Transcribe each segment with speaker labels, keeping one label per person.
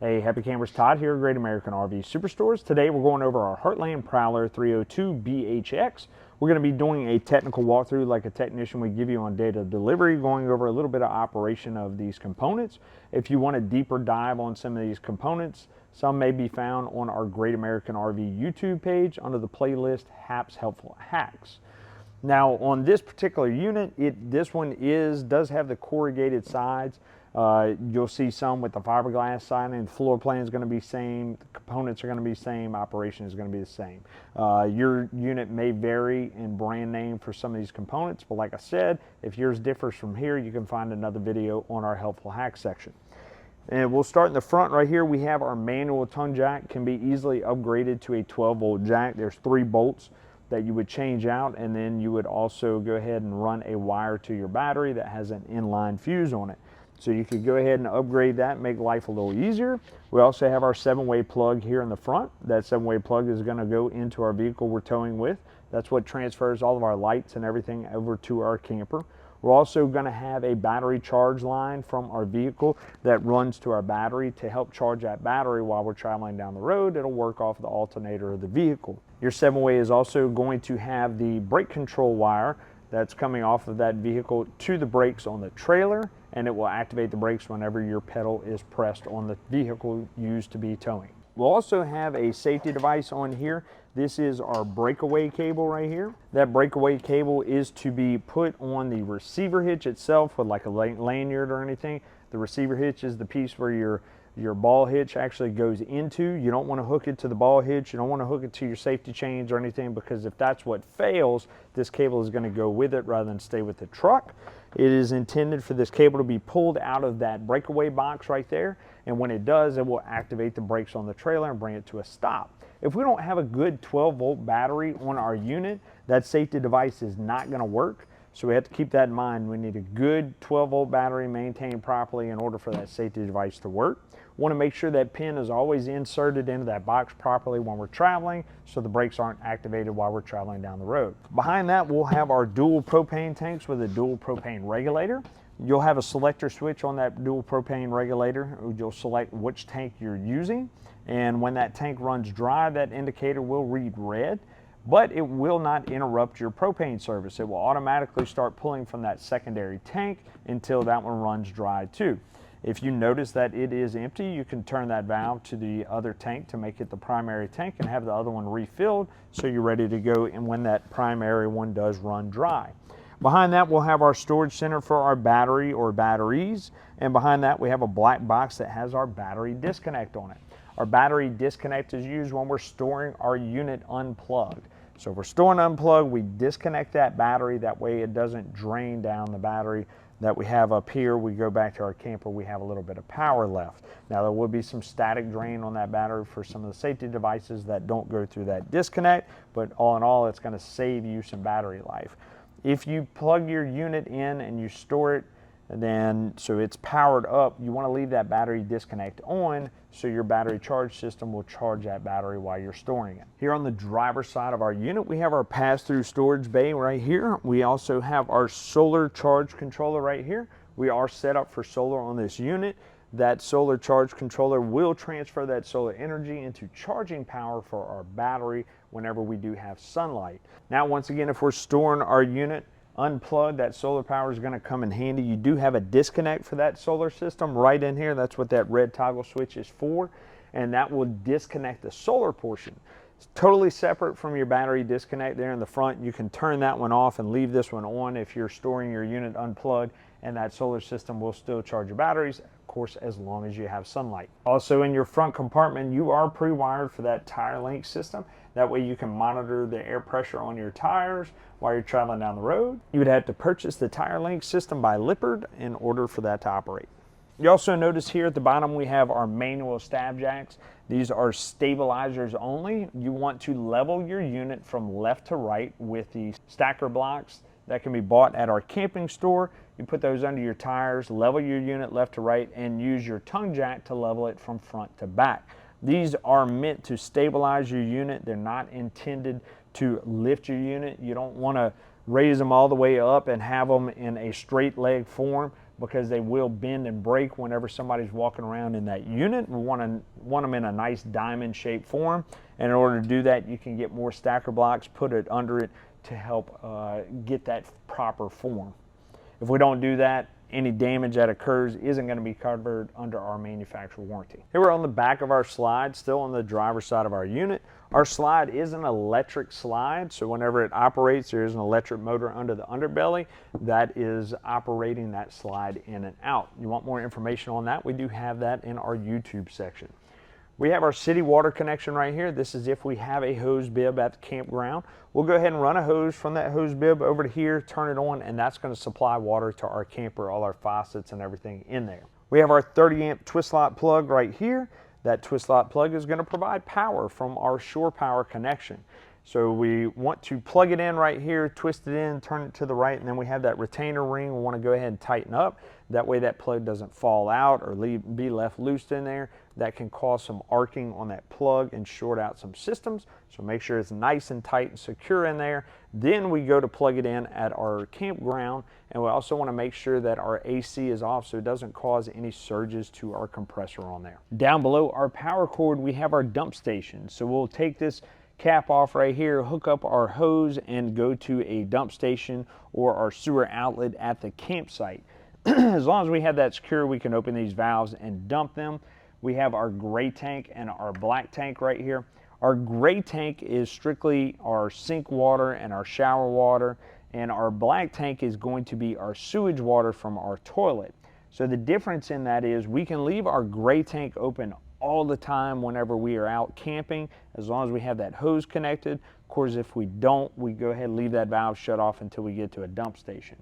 Speaker 1: Hey, happy campers, Todd here, Great American RV SuperStores. Today we're going over our Heartland Prowler 302 BHX. We're going to be doing a technical walkthrough like a technician would give you on data delivery, going over a little bit of operation of these components. If you want a deeper dive on some of these components, some may be found on our Great American RV YouTube page under the playlist HAP's Helpful Hacks. Now on this particular unit, this one does have the corrugated sides. You'll see some with the fiberglass siding. The floor plan is going to be same, the components are going to be same, operation is going to be the same. Your unit may vary in brand name for some of these components, but like I said, if yours differs from here, you can find another video on our helpful hack section. And we'll start in the front right here. We have our manual tongue jack, can be easily upgraded to a 12-volt jack. There's 3 bolts that you would change out, and then you would also go ahead and run a wire to your battery that has an inline fuse on it. So you could go ahead and upgrade that, make life a little easier. We also have our 7-way plug here in the front. That 7-way plug is going to go into our vehicle we're towing with. That's what transfers all of our lights and everything over to our camper. We're also going to have a battery charge line from our vehicle that runs to our battery to help charge that battery while we're traveling down the road. It'll work off the alternator of the vehicle. Your 7-way is also going to have the brake control wire that's coming off of that vehicle to the brakes on the trailer, and it will activate the brakes whenever your pedal is pressed on the vehicle used to be towing. We'll also have a safety device on here. This is our breakaway cable right here. That breakaway cable is to be put on the receiver hitch itself with like a lanyard or anything. The receiver hitch is the piece where your ball hitch actually goes into. You don't want to hook it to the ball hitch. You don't want to hook it to your safety chains or anything, because if that's what fails, this cable is going to go with it rather than stay with the truck. It is intended for this cable to be pulled out of that breakaway box right there, and when it does, it will activate the brakes on the trailer and bring it to a stop. If we don't have a good 12-volt battery on our unit, that safety device is not going to work. So we have to keep that in mind. We need a good 12-volt battery maintained properly in order for that safety device to work. We want to make sure that pin is always inserted into that box properly when we're traveling, so the brakes aren't activated while we're traveling down the road. Behind that, we'll have our dual propane tanks with a dual propane regulator. You'll have a selector switch on that dual propane regulator. You'll select which tank you're using, and when that tank runs dry, that indicator will read red. But it will not interrupt your propane service. It will automatically start pulling from that secondary tank until that one runs dry too. If you notice that it is empty, you can turn that valve to the other tank to make it the primary tank and have the other one refilled so you're ready to go and when that primary one does run dry. Behind that, we'll have our storage center for our battery or batteries, and behind that we have a black box that has our battery disconnect on it. Our battery disconnect is used when we're storing our unit unplugged. So if we're storing unplugged, we disconnect that battery. That way it doesn't drain down the battery that we have up here. We go back to our camper, we have a little bit of power left. Now there will be some static drain on that battery for some of the safety devices that don't go through that disconnect, but all in all, it's going to save you some battery life. If you plug your unit in and you store it, then so it's powered up, you want to leave that battery disconnect on so your battery charge system will charge that battery while you're storing it. Here on the driver's side of our unit, we have our pass-through storage bay right here. We also have our solar charge controller right here. We are set up for solar on this unit. That solar charge controller will transfer that solar energy into charging power for our battery whenever we do have sunlight. Now, once again, if we're storing our unit unplugged, that solar power is going to come in handy. You do have a disconnect for that solar system right in here. That's what that red toggle switch is for, and that will disconnect the solar portion. It's totally separate from your battery disconnect there in the front. You can turn that one off and leave this one on if you're storing your unit unplugged, and that solar system will still charge your batteries, of course, as long as you have sunlight. Also in your front compartment, you are pre-wired for that tire link system. That way you can monitor the air pressure on your tires while you're traveling down the road. You would have to purchase the tire link system by Lippard in order for that to operate. You also notice here at the bottom we have our manual stab jacks. These are stabilizers only. You want to level your unit from left to right with the stacker blocks that can be bought at our camping store. You put those under your tires, level your unit left to right, and use your tongue jack to level it from front to back. These are meant to stabilize your unit. They're not intended to lift your unit. You don't want to raise them all the way up and have them in a straight leg form. because they will bend and break whenever somebody's walking around in that unit. We want them in a nice diamond shaped form, and in order to do that, you can get more stacker blocks, put it under it to help get that proper form. If we don't do that, any damage that occurs isn't going to be covered under our manufacturer warranty. Here we're on the back of our slide, still on the driver's side of our unit. Our slide is an electric slide, so whenever it operates, there is an electric motor under the underbelly that is operating that slide in and out. You want more information on that? We do have that in our YouTube section. We have our city water connection right here. This is if we have a hose bib at the campground. We'll go ahead and run a hose from that hose bib over to here, turn it on, and that's going to supply water to our camper, all our faucets and everything in there. We have our 30 amp twist lock plug right here. That twist lock plug is going to provide power from our shore power connection. So we want to plug it in right here, twist it in, turn it to the right, and then we have that retainer ring we want to go ahead and tighten up. That way that plug doesn't fall out or be left loose in there. That can cause some arcing on that plug and short out some systems. So make sure it's nice and tight and secure in there. Then we go to plug it in at our campground, and we also want to make sure that our AC is off so it doesn't cause any surges to our compressor on there. Down below our power cord, we have our dump station. So we'll take this cap off right here, hook up our hose, and go to a dump station or our sewer outlet at the campsite. As long as we have that secure, we can open these valves and dump them. We have our gray tank and our black tank right here. Our gray tank is strictly our sink water and our shower water, and our black tank is going to be our sewage water from our toilet. So the difference in that is we can leave our gray tank open all the time whenever we are out camping, as long as we have that hose connected. Of course, if we don't, we go ahead and leave that valve shut off until we get to a dump station.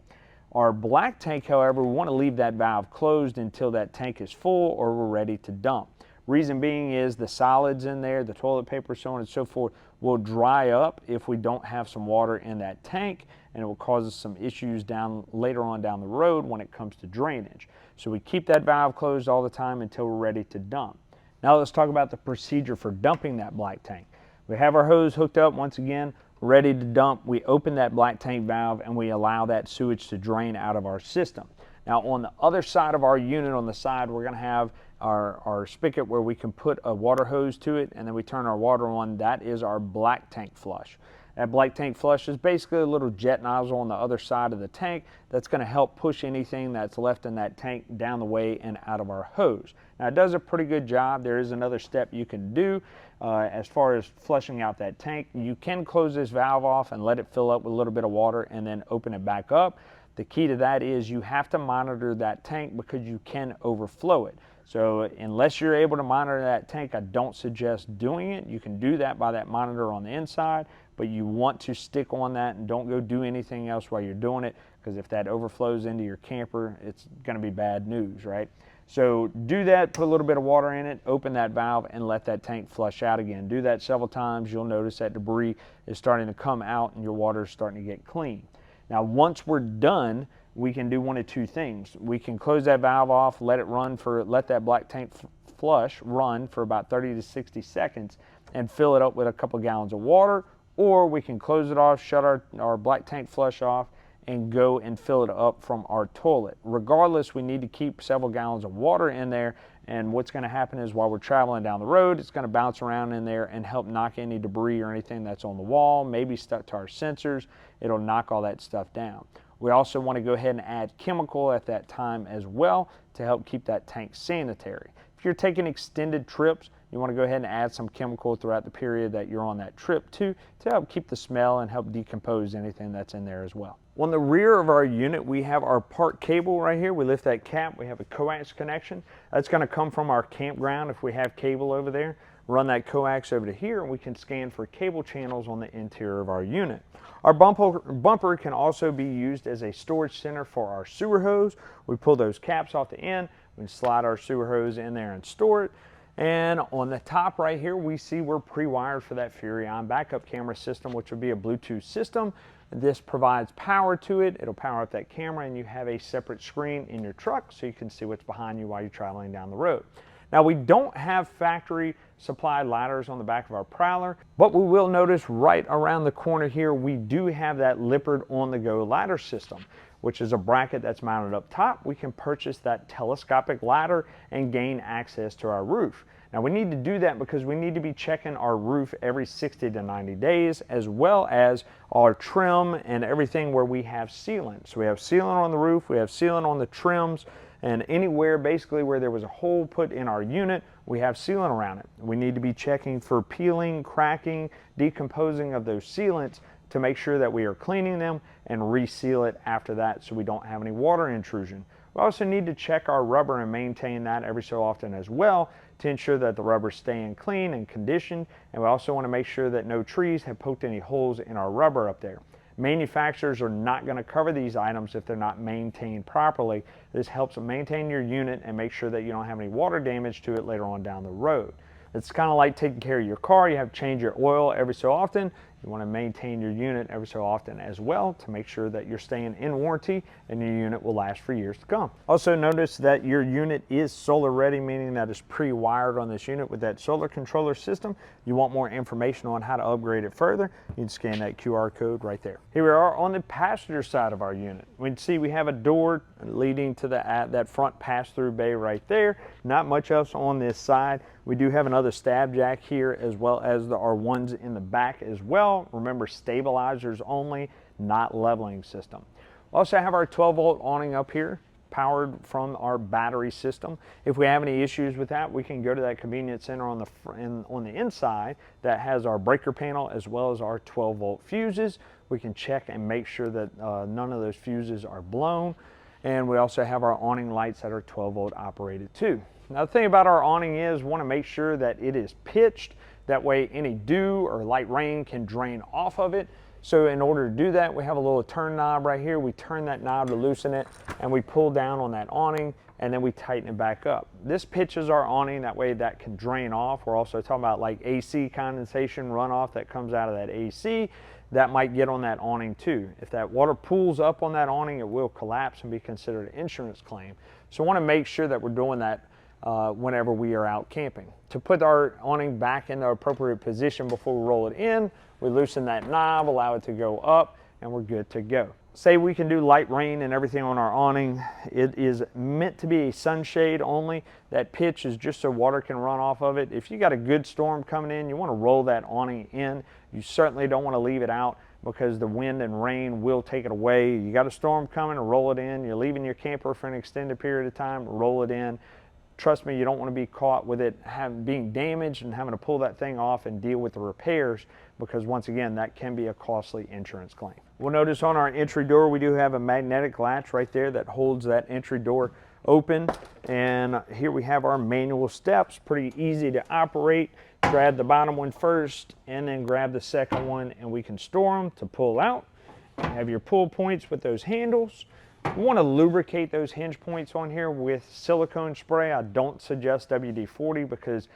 Speaker 1: Our black tank, however, we want to leave that valve closed until that tank is full or we're ready to dump. Reason being is the solids in there, the toilet paper, so on and so forth, will dry up if we don't have some water in that tank, and it will cause us some issues later on down the road when it comes to drainage. So we keep that valve closed all the time until we're ready to dump. Now let's talk about the procedure for dumping that black tank. We have our hose hooked up once again, ready to dump. We open that black tank valve and we allow that sewage to drain out of our system. Now on the other side of our unit, on the side, we're going to have our spigot where we can put a water hose to it, and then we turn our water on. That is our black tank flush. That black tank flush is basically a little jet nozzle on the other side of the tank that's going to help push anything that's left in that tank down the way and out of our hose. Now it does a pretty good job. There is another step you can do as far as flushing out that tank. You can close this valve off and let it fill up with a little bit of water and then open it back up. The key to that is you have to monitor that tank because you can overflow it. So unless you're able to monitor that tank, I don't suggest doing it. You can do that by that monitor on the inside, but you want to stick on that and don't go do anything else while you're doing it, because if that overflows into your camper, it's going to be bad news, right? So do that, put a little bit of water in it, open that valve, and let that tank flush out again. Do that several times. You'll notice that debris is starting to come out and your water is starting to get clean. Now once we're done, we can do one of two things. We can close that valve off, let that black tank flush run for about 30 to 60 seconds and fill it up with a couple gallons of water, or we can close it off, shut our black tank flush off, and go and fill it up from our toilet. Regardless, we need to keep several gallons of water in there, and what's going to happen is while we're traveling down the road, it's going to bounce around in there and help knock any debris or anything that's on the wall, maybe stuck to our sensors. It'll knock all that stuff down. We also want to go ahead and add chemical at that time as well to help keep that tank sanitary. If you're taking extended trips, you want to go ahead and add some chemical throughout the period that you're on that trip too, to help keep the smell and help decompose anything that's in there as well. On the rear of our unit, we have our park cable right here. We lift that cap, we have a coax connection. That's going to come from our campground if we have cable over there. Run that coax over to here and we can scan for cable channels on the interior of our unit. Our bumper can also be used as a storage center for our sewer hose. We pull those caps off the end, we can slide our sewer hose in there and store it. And on the top right here, we see we're pre-wired for that Furrion backup camera system, which would be a Bluetooth system. This provides power to it. It'll power up that camera, and you have a separate screen in your truck so you can see what's behind you while you're traveling down the road. Now, we don't have factory supplied ladders on the back of our Prowler, but we will notice right around the corner here, we do have that Lippert on-the-go ladder system. which is a bracket that's mounted up top, we can purchase that telescopic ladder and gain access to our roof. Now we need to do that because we need to be checking our roof every 60 to 90 days, as well as our trim and everything where we have sealant. So we have sealant on the roof, we have sealant on the trims, and anywhere basically where there was a hole put in our unit, we have sealant around it. We need to be checking for peeling, cracking, decomposing of those sealants to make sure that we are cleaning them and reseal it after that so we don't have any water intrusion. We also need to check our rubber and maintain that every so often as well to ensure that the rubber is staying clean and conditioned, and we also want to make sure that no trees have poked any holes in our rubber up there. Manufacturers are not going to cover these items if they're not maintained properly. This helps maintain your unit and make sure that you don't have any water damage to it later on down the road. It's kind of like taking care of your car. You have to change your oil every so often. You want to maintain your unit every so often as well to make sure that you're staying in warranty and your unit will last for years to come. Also notice that your unit is solar ready, meaning that it's pre-wired on this unit with that solar controller system. You want more information on how to upgrade it further, you can scan that QR code right there. Here we are on the passenger side of our unit. We can see we have a door leading to that front pass-through bay right there. Not much else on this side. We do have another stab jack here, as well as our ones in the back as well. Remember, stabilizers only, not leveling system. We also have our 12-volt awning up here, powered from our battery system. If we have any issues with that, we can go to that convenience center on the inside that has our breaker panel as well as our 12-volt fuses. We can check and make sure that none of those fuses are blown. And we also have our awning lights that are 12-volt operated too. Now the thing about our awning is we want to make sure that it is pitched. That way any dew or light rain can drain off of it. So in order to do that, we have a little turn knob right here. We turn that knob to loosen it, and we pull down on that awning, and then we tighten it back up. This pitches our awning, that way that can drain off. We're also talking about like AC condensation runoff that comes out of that AC. That might get on that awning too. If that water pools up on that awning, it will collapse and be considered an insurance claim. So I want to make sure that we're doing that whenever we are out camping. To put our awning back in the appropriate position before we roll it in, we loosen that knob, allow it to go up, and we're good to go. Say we can do light rain and everything on our awning. It is meant to be a sunshade only. That pitch is just so water can run off of it. If you got a good storm coming in, you want to roll that awning in. You certainly don't want to leave it out because the wind and rain will take it away. You got a storm coming, roll it in. You're leaving your camper for an extended period of time, roll it in. Trust me, you don't want to be caught with it being damaged and having to pull that thing off and deal with the repairs, because once again, that can be a costly insurance claim. We'll notice on our entry door, we do have a magnetic latch right there that holds that entry door open. And here we have our manual steps, pretty easy to operate. Grab the bottom one first and then grab the second one, and we can store them to pull out. You have your pull points with those handles. We want to lubricate those hinge points on here with silicone spray. I don't suggest WD-40 because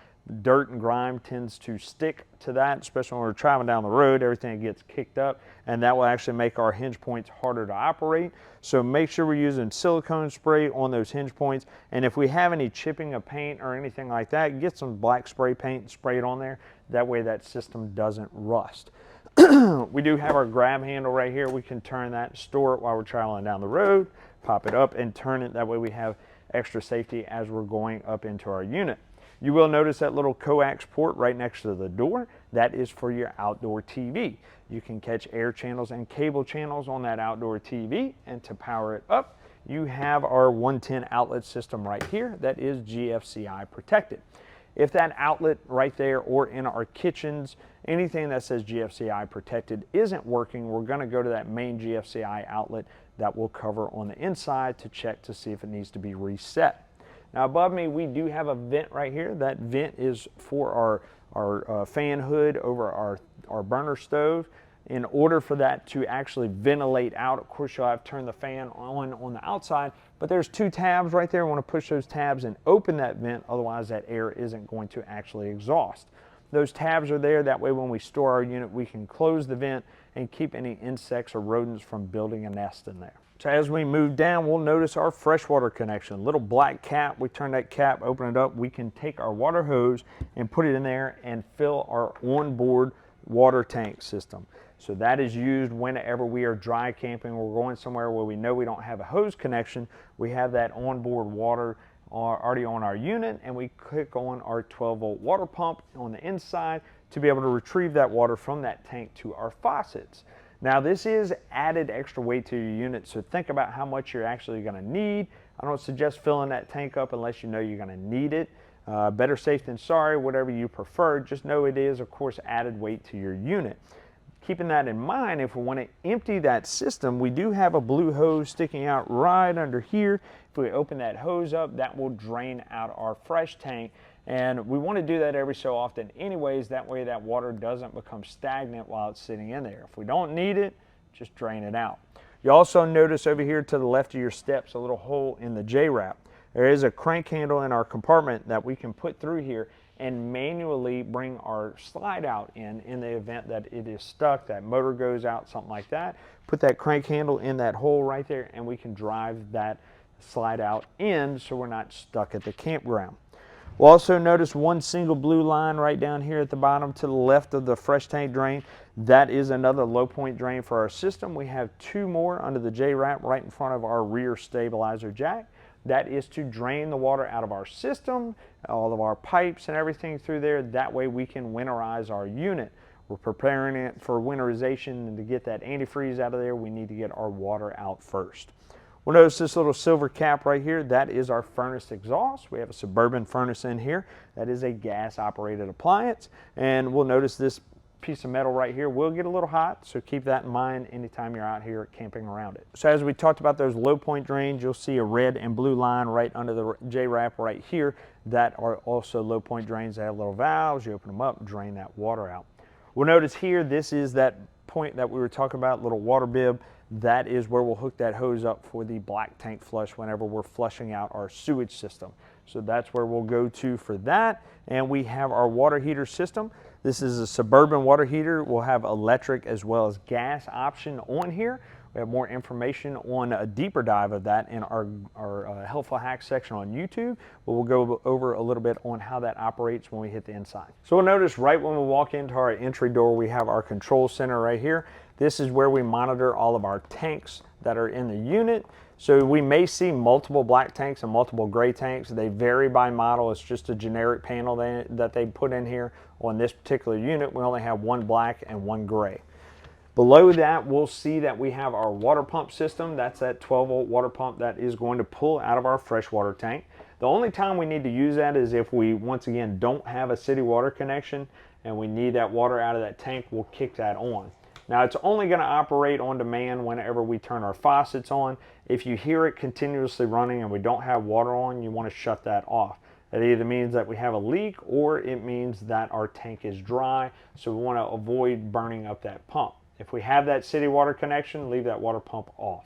Speaker 1: dirt and grime tends to stick to that, especially when we're traveling down the road. Everything gets kicked up, and that will actually make our hinge points harder to operate. So make sure we're using silicone spray on those hinge points, and if we have any chipping of paint or anything like that, get some black spray paint and spray it on there. That way that system doesn't rust. We do have our grab handle right here. We can turn that and store it while we're traveling down the road, pop it up and turn it. That way we have extra safety as we're going up into our unit. You will notice that little coax port right next to the door. That is for your outdoor TV. You can catch air channels and cable channels on that outdoor TV, and to power it up, you have our 110 outlet system right here that is GFCI protected. If that outlet right there or in our kitchens, anything that says GFCI protected isn't working, we're going to go to that main GFCI outlet that will cover on the inside to check to see if it needs to be reset. Now above me, we do have a vent right here. That vent is for our fan hood over our burner stove. In order for that to actually ventilate out, of course you'll have to turn the fan on the outside, but there's two tabs right there. We want to push those tabs and open that vent, otherwise that air isn't going to actually exhaust. Those tabs are there, that way when we store our unit, we can close the vent and keep any insects or rodents from building a nest in there. So as we move down, we'll notice our freshwater connection, little black cap. We turn that cap, open it up, we can take our water hose and put it in there and fill our onboard water tank system. So that is used whenever we are dry camping. We're going somewhere where we know we don't have a hose connection. We have that onboard water already on our unit, and we click on our 12-volt water pump on the inside to be able to retrieve that water from that tank to our faucets. Now this is added extra weight to your unit, so think about how much you're actually going to need. I don't suggest filling that tank up unless you know you're going to need it. Better safe than sorry, whatever you prefer. Just know it is, of course, added weight to your unit. Keeping that in mind, if we want to empty that system, we do have a blue hose sticking out right under here. If we open that hose up, that will drain out our fresh tank. And we want to do that every so often anyways. That way that water doesn't become stagnant while it's sitting in there. If we don't need it, just drain it out. You also notice over here to the left of your steps a little hole in the J-wrap. There is a crank handle in our compartment that we can put through here and manually bring our slide out in the event that it is stuck, that motor goes out, something like that. Put that crank handle in that hole right there, and we can drive that slide out in so we're not stuck at the campground. We'll also notice one single blue line right down here at the bottom to the left of the fresh tank drain. That is another low point drain for our system. We have two more under the J-wrap right in front of our rear stabilizer jack. That is to drain the water out of our system, all of our pipes and everything through there. That way we can winterize our unit. We're preparing it for winterization, and to get that antifreeze out of there, we need to get our water out first. We'll notice this little silver cap right here. That is our furnace exhaust. We have a Suburban furnace in here. That is a gas operated appliance. And we'll notice this piece of metal right here will get a little hot, so keep that in mind anytime you're out here camping around it. So as we talked about those low point drains, you'll see a red and blue line right under the J-wrap right here. That are also low point drains. They have little valves. You open them up, drain that water out. We'll notice here, this is that point that we were talking about, little water bib. That is where we'll hook that hose up for the black tank flush whenever we're flushing out our sewage system. So that's where we'll go to for that. And we have our water heater system. This is a Suburban water heater. We'll have electric as well as gas option on here. We have more information on a deeper dive of that in our Helpful Hacks section on YouTube, but we'll go over a little bit on how that operates when we hit the inside. So we'll notice right when we walk into our entry door, we have our control center right here. This is where we monitor all of our tanks that are in the unit. So we may see multiple black tanks and multiple gray tanks. They vary by model. It's just a generic panel that they put in here. On this particular unit, we only have one black and one gray. Below that, we'll see that we have our water pump system. That's that 12-volt water pump that is going to pull out of our freshwater tank. The only time we need to use that is if we, once again, don't have a city water connection and we need that water out of that tank, we'll kick that on. Now, it's only going to operate on demand whenever we turn our faucets on. If you hear it continuously running and we don't have water on, you want to shut that off. That either means that we have a leak or it means that our tank is dry, so we want to avoid burning up that pump. If we have that city water connection, leave that water pump off.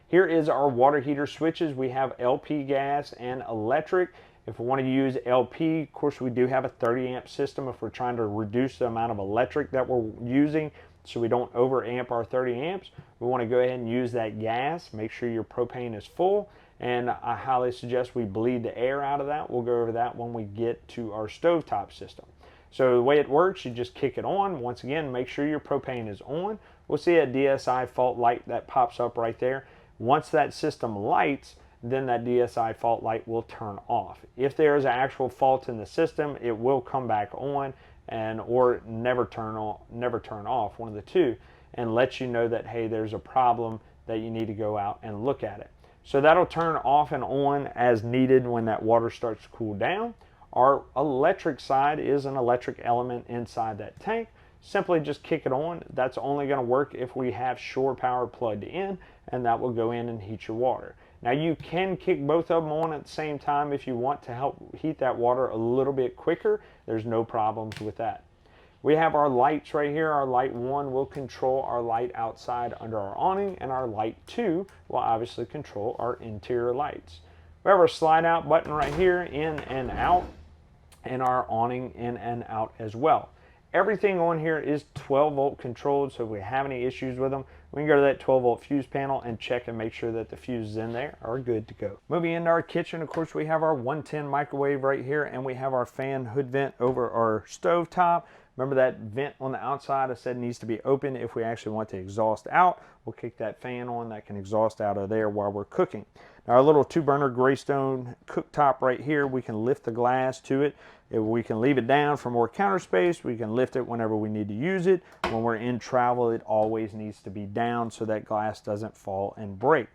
Speaker 1: Here is our water heater switches. We have LP gas and electric. If we want to use LP, of course, we do have a 30 amp system if we're trying to reduce the amount of electric that we're using so we don't over amp our 30 amps. We want to go ahead and use that gas. Make sure your propane is full, and I highly suggest we bleed the air out of that. We'll go over that when we get to our stovetop system. So the way it works, you just kick it on. Once again, make sure your propane is on. We'll see a DSI fault light that pops up right there. Once that system lights, then that DSI fault light will turn off. If there is an actual fault in the system, it will come back on or never turn off, one of the two, and let you know that, hey, there's a problem that you need to go out and look at it. So that'll turn off and on as needed when that water starts to cool down. Our electric side is an electric element inside that tank. Simply just kick it on. That's only going to work if we have shore power plugged in, and that will go in and heat your water. Now you can kick both of them on at the same time if you want to help heat that water a little bit quicker. There's no problems with that. We have our lights right here. Our light 1 will control our light outside under our awning, and our light 2 will obviously control our interior lights. We have our slide out button right here, in and out, and our awning in and out as well. Everything on here is 12 volt controlled, so if we have any issues with them, we can go to that 12 volt fuse panel and check and make sure that the fuses in there are good to go. Moving into our kitchen, of course, we have our 110 microwave right here, and we have our fan hood vent over our stove top. Remember that vent on the outside I said needs to be open if we actually want the exhaust out. We'll kick that fan on that can exhaust out of there while we're cooking. Now our little 2-burner Greystone cooktop right here, we can lift the glass to it. If we can leave it down for more counter space, we can lift it whenever we need to use it. When we're in travel, it always needs to be down so that glass doesn't fall and break.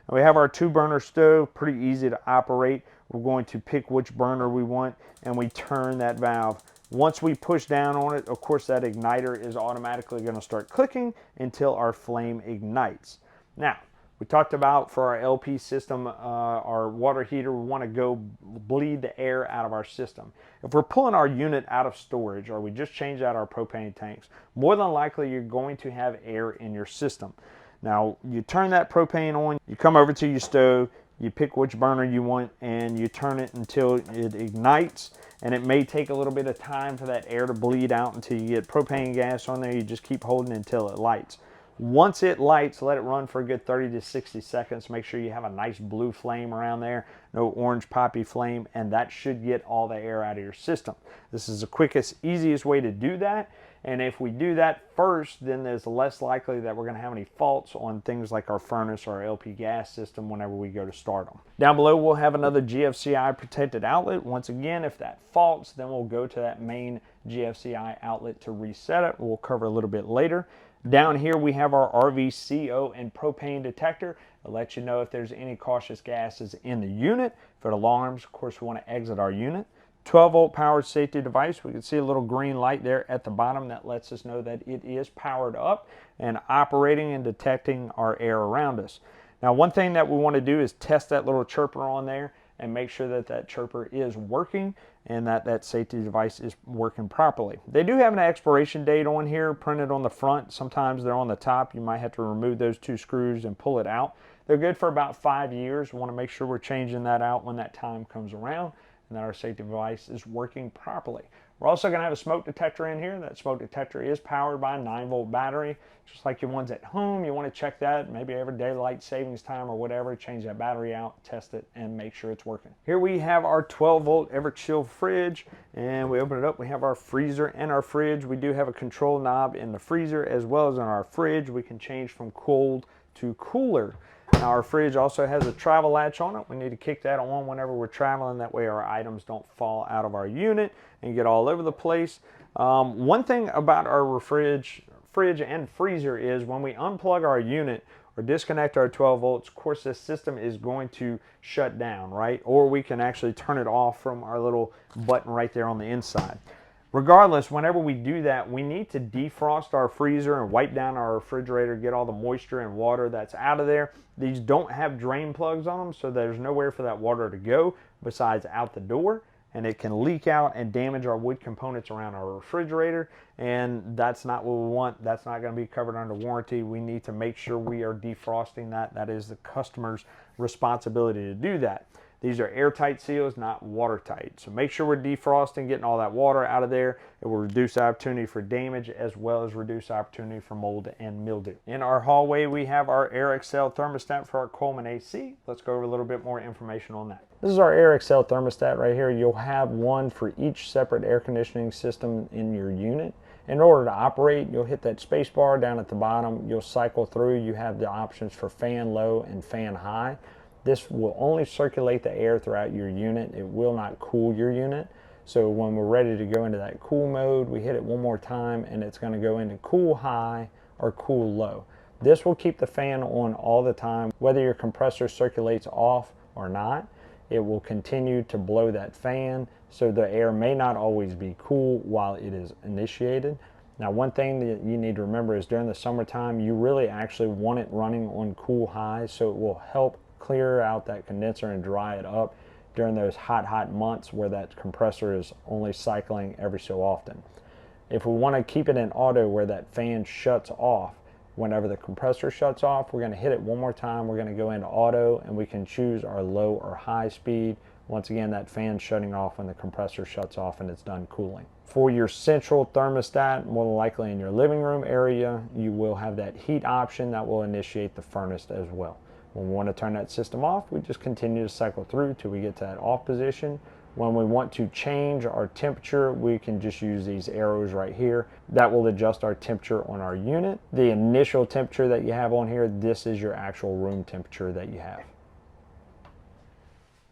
Speaker 1: Now we have our 2-burner stove, pretty easy to operate. We're going to pick which burner we want and we turn that valve. Once we push down on it, of course, that igniter is automatically going to start clicking until our flame ignites. Now, we talked about for our LP system, our water heater, we want to go bleed the air out of our system. If we're pulling our unit out of storage or we just changed out our propane tanks, more than likely you're going to have air in your system. Now, you turn that propane on, you come over to your stove, you pick which burner you want, and you turn it until it ignites. And it may take a little bit of time for that air to bleed out until you get propane gas on there. You just keep holding until it lights. Once it lights, let it run for a good 30 to 60 seconds. Make sure you have a nice blue flame around there, no orange poppy flame, and that should get all the air out of your system. This is the quickest, easiest way to do that. And if we do that first, then there's less likely that we're going to have any faults on things like our furnace or our LP gas system whenever we go to start them. Down below, we'll have another GFCI protected outlet. Once again, if that faults, then we'll go to that main GFCI outlet to reset it. We'll cover a little bit later. Down here, we have our RV CO and propane detector. It'll let you know if there's any cautious gases in the unit. If it alarms, of course, we want to exit our unit. 12 volt powered safety device. We can see a little green light there at the bottom that lets us know that it is powered up and operating and detecting our air around us. Now, one thing that we want to do is test that little chirper on there and make sure that that chirper is working and that that safety device is working properly. They do have an expiration date on here printed on the front. Sometimes they're on the top. You might have to remove those 2 screws and pull it out. They're good for about 5 years. We want to make sure we're changing that out when that time comes around and that our safety device is working properly. We're also going to have a smoke detector in here. That smoke detector is powered by a 9-volt battery. Just like your ones at home, you want to check that maybe every daylight savings time or whatever, change that battery out, test it, and make sure it's working. Here we have our 12-volt Everchill fridge, and we open it up. We have our freezer and our fridge. We do have a control knob in the freezer as well as in our fridge. We can change from cold to cooler. Now our fridge also has a travel latch on it. We need to kick that on whenever we're traveling. That way our items don't fall out of our unit and get all over the place. One thing about our fridge and freezer is when we unplug our unit or disconnect our 12 volts, of course this system is going to shut down, right? Or we can actually turn it off from our little button right there on the inside. Regardless, whenever we do that, we need to defrost our freezer and wipe down our refrigerator, get all the moisture and water that's out of there. These don't have drain plugs on them, so there's nowhere for that water to go besides out the door, and it can leak out and damage our wood components around our refrigerator, and that's not what we want. That's not going to be covered under warranty. We need to make sure we are defrosting that. That is the customer's responsibility to do that. These are airtight seals, not watertight. So make sure we're defrosting, getting all that water out of there. It will reduce opportunity for damage as well as reduce opportunity for mold and mildew. In our hallway, we have our AirXL thermostat for our Coleman AC. Let's go over a little bit more information on that. This is our AirXL thermostat right here. You'll have one for each separate air conditioning system in your unit. In order to operate, you'll hit that space bar down at the bottom. You'll cycle through. You have the options for fan low and fan high. This will only circulate the air throughout your unit. It will not cool your unit. So when we're ready to go into that cool mode, we hit it one more time and it's going to go into cool high or cool low. This will keep the fan on all the time. Whether your compressor circulates off or not, it will continue to blow that fan. So the air may not always be cool while it is initiated. Now, one thing that you need to remember is during the summertime, you really actually want it running on cool high, so it will help clear out that condenser and dry it up during those hot months where that compressor is only cycling every so often. If we want to keep it in auto where that fan shuts off, whenever the compressor shuts off, we're going to hit it one more time. We're going to go into auto and we can choose our low or high speed. Once again, that fan shutting off when the compressor shuts off and it's done cooling. For your central thermostat, more than likely in your living room area, you will have that heat option that will initiate the furnace as well. When we want to turn that system off, we just continue to cycle through till we get to that off position. When we want to change our temperature, we can just use these arrows right here. That will adjust our temperature on our unit. The initial temperature that you have on here, this is your actual room temperature that you have.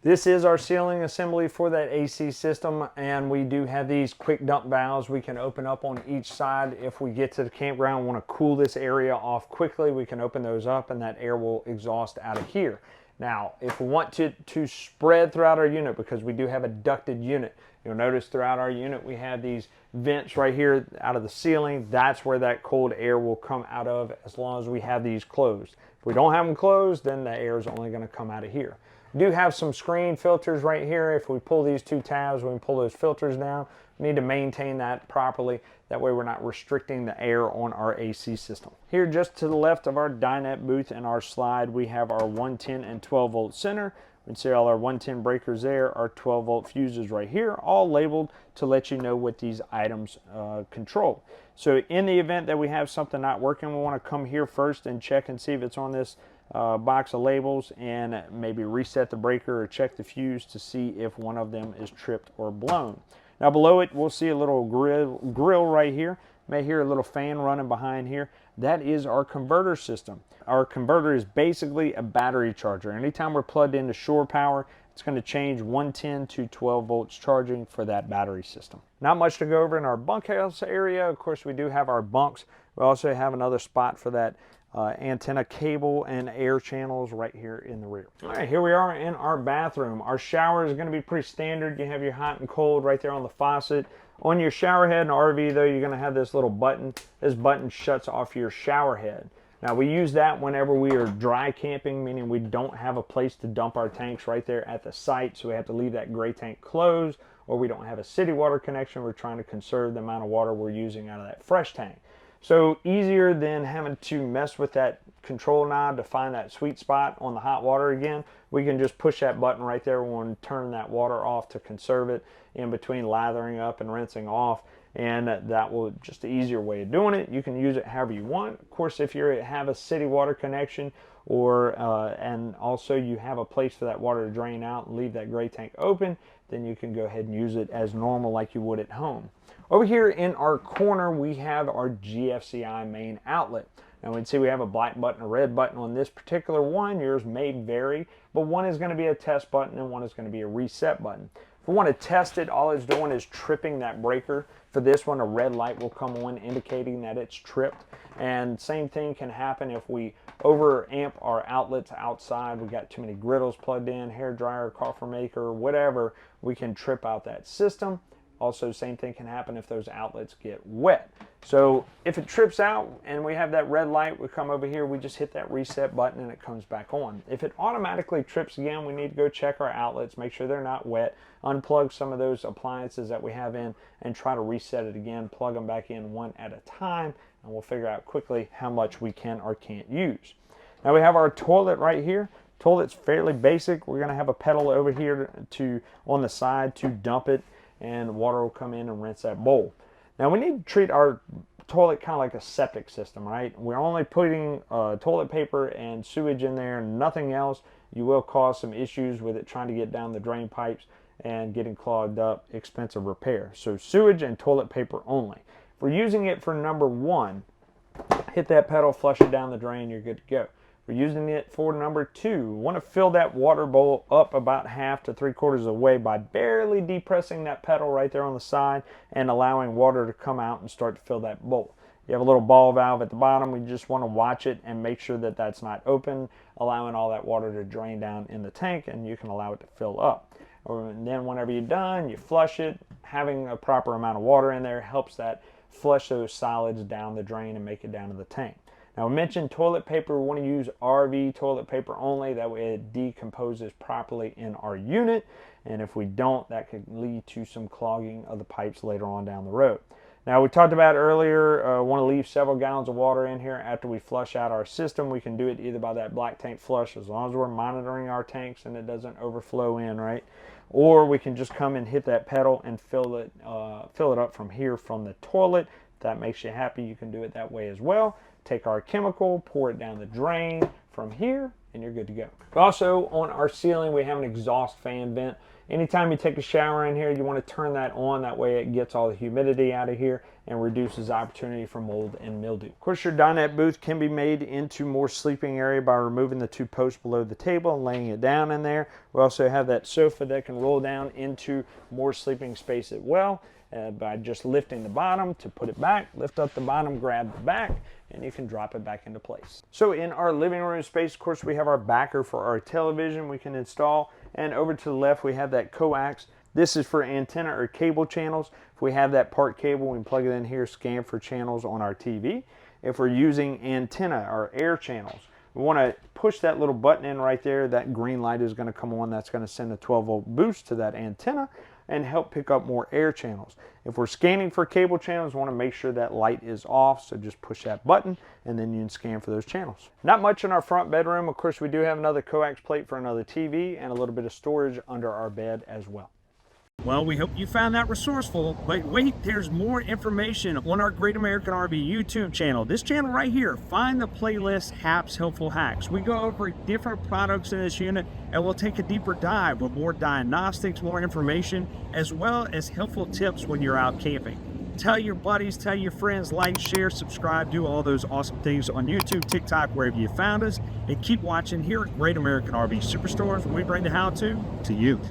Speaker 1: This is our sealing assembly for that AC system, and we do have these quick dump valves we can open up on each side. If we get to the campground and want to cool this area off quickly, we can open those up and that air will exhaust out of here. Now, if we want to spread throughout our unit, because we do have a ducted unit, you'll notice throughout our unit we have these vents right here out of the ceiling. That's where that cold air will come out of as long as we have these closed. If we don't have them closed, then the air is only going to come out of here. We do have some screen filters right here. If we pull these two tabs, when we pull those filters down, we need to maintain that properly. That way we're not restricting the air on our AC system. Here just to the left of our dinette booth and our slide, we have our 110 and 12 volt center. We can see all our 110 breakers there, our 12 volt fuses right here, all labeled to let you know what these items control. So in the event that we have something not working, we want to come here first and check and see if it's on this box of labels, and maybe reset the breaker or check the fuse to see if one of them is tripped or blown. Now below it, we'll see a little grill right here. You may hear a little fan running behind here. That is our converter system. Our converter is basically a battery charger. Anytime we're plugged into shore power, it's going to change 110 to 12 volts charging for that battery system. Not much to go over in our bunkhouse area. Of course, we do have our bunks. We also have another spot for that antenna cable and air channels right here in the rear. All right, here we are in our bathroom. Our shower is going to be pretty standard. You have your hot and cold right there on the faucet. On your shower head in an RV though, you're going to have this little button. This button shuts off your shower head. Now we use that whenever we are dry camping, meaning we don't have a place to dump our tanks right there at the site, so we have to leave that gray tank closed, or we don't have a city water connection. We're trying to conserve the amount of water we're using out of that fresh tank. So easier than having to mess with that control knob to find that sweet spot on the hot water again. We can just push that button right there when we turn that water off to conserve it in between lathering up and rinsing off. And that will just an easier way of doing it. You can use it however you want. Of course, if you have a city water connection, or and also you have a place for that water to drain out and leave that gray tank open, then you can go ahead and use it as normal like you would at home. Over here in our corner, we have our GFCI main outlet. Now we can see we have a black button, a red button on this particular one. Yours may vary, but one is going to be a test button and one is going to be a reset button. If we want to test it, all it's doing is tripping that breaker. For this one, a red light will come on indicating that it's tripped. And same thing can happen if we over amp our outlets outside. We got too many griddles plugged in, hair dryer, coffee maker, whatever. We can trip out that system. Also, same thing can happen if those outlets get wet. So if it trips out and we have that red light, we come over here, we just hit that reset button and it comes back on. If it automatically trips again, we need to go check our outlets, make sure they're not wet, unplug some of those appliances that we have in, and try to reset it again, plug them back in one at a time, and we'll figure out quickly how much we can or can't use. Now we have our toilet right here. Toilet's fairly basic. We're going to have a pedal over here on the side to dump it, and water will come in and rinse that bowl. Now we need to treat our toilet kind of like a septic system, right? We're only putting toilet paper and sewage in there, nothing else. You will cause some issues with it trying to get down the drain pipes and getting clogged up, expensive repair. So sewage and toilet paper only. If we're using it for number one, hit that pedal, flush it down the drain, you're good to go. We're using it for number two. We want to fill that water bowl up about half to 3/4 of the way by barely depressing that pedal right there on the side and allowing water to come out and start to fill that bowl. You have a little ball valve at the bottom. We just want to watch it and make sure that that's not open, allowing all that water to drain down in the tank, and you can allow it to fill up. And then whenever you're done, you flush it. Having a proper amount of water in there helps that flush those solids down the drain and make it down to the tank. Now we mentioned toilet paper. We want to use RV toilet paper only. That way it decomposes properly in our unit. And if we don't, that could lead to some clogging of the pipes later on down the road. Now we talked about earlier, want to leave several gallons of water in here after we flush out our system. We can do it either by that black tank flush, as long as we're monitoring our tanks and it doesn't overflow in, right? or we can just come and hit that pedal and fill it up from here from the toilet. If that makes you happy, you can do it that way as well. Take our chemical, pour it down the drain from here, and you're good to go. Also, on our ceiling, we have an exhaust fan vent. Anytime you take a shower in here, you want to turn that on. That way it gets all the humidity out of here and reduces the opportunity for mold and mildew. Of course, your dinette booth can be made into more sleeping area by removing the 2 posts below the table and laying it down in there. We also have that sofa that can roll down into more sleeping space as well. By just lifting the bottom to put it back, lift up the bottom, grab the back, and you can drop it back into place. So in our living room space, of course, we have our backer for our television we can install, and over to the left we have that coax. This is for antenna or cable channels. If we have that part cable, we can plug it in here, scan for channels on our TV. If we're using antenna or air channels, we want to push that little button in right there. That green light is going to come on. That's going to send a 12-volt boost to that antenna and help pick up more air channels. If we're scanning for cable channels, we want to make sure that light is off, so just push that button and then you can scan for those channels. Not much in our front bedroom. Of course, we do have another coax plate for another TV and a little bit of storage under our bed as well.
Speaker 2: Well, we hope you found that resourceful, but wait, there's more information on our Great American RV YouTube channel. This channel right here, find the playlist Hap's Helpful Hacks. We go over different products in this unit and we'll take a deeper dive with more diagnostics, more information, as well as helpful tips when you're out camping. Tell your buddies, tell your friends, like, share, subscribe, do all those awesome things on YouTube, TikTok, wherever you found us, and keep watching here at Great American RV Superstores when we bring the how-to you.